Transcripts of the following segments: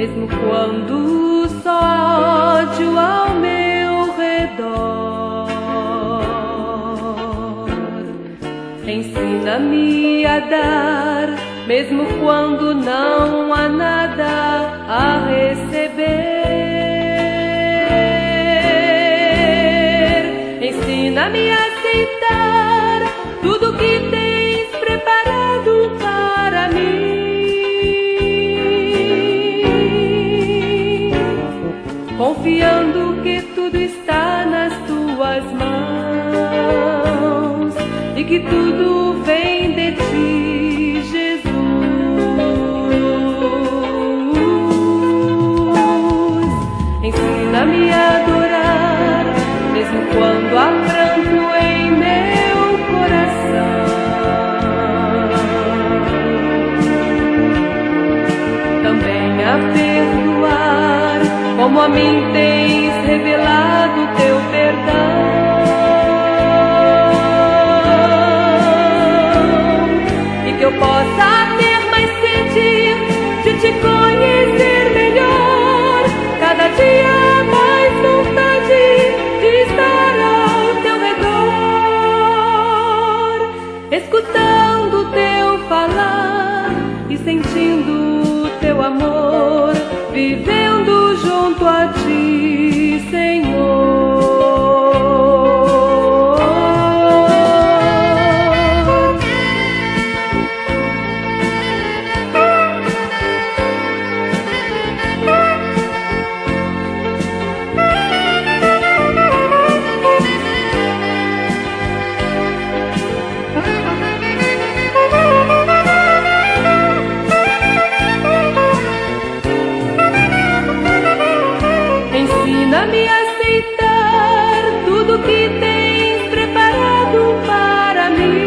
mesmo quando só ódio ao meu redor. Ensina-me a dar, mesmo quando não há nada a receber. Ensina-me a aceitar tudo que tens preparado para mim, confiando que tudo está nas tuas mãos e que tudo vem de ti, Jesus. Ensina-me a adorar, mesmo quando há pranto em meu coração. Também a perdoar, como a mim tens revelado teu perdão. E que eu possa ter mais sede de te conhecer melhor, cada dia mais vontade de estar ao teu redor, escutando o teu falar e sentindo o teu amor, vivendo junto a ti, Senhor. Ensina-me a aceitar tudo que tens preparado para mim,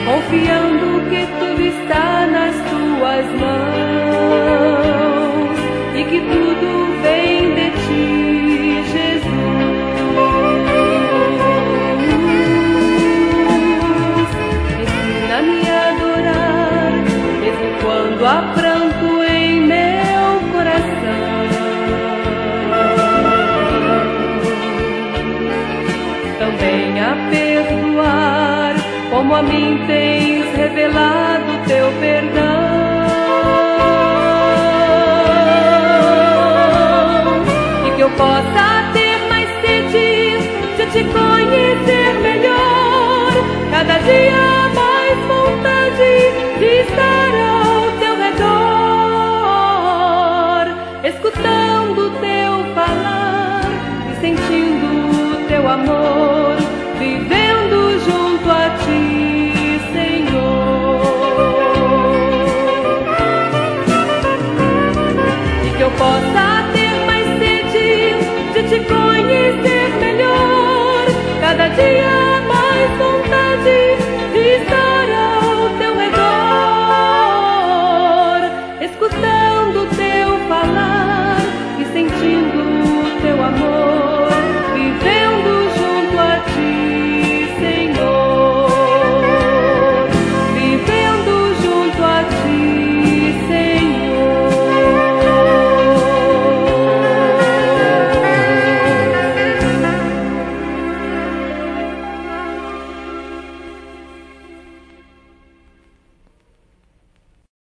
confiando que tudo está nas tuas mãos e que tudo vem de ti, Jesus. Ensina-me a adorar, mesmo quando há pranto em meu coração. Também a perdoar, como a mim tens revelado teu perdão. E que eu possa ter mais sede de te conhecer melhor, cada dia mais vontade de estar ao teu redor, escutando o teu falar e sentindo o teu amor, vivendo junto a ti, Senhor. E que eu possa ter mais sede de te conhecer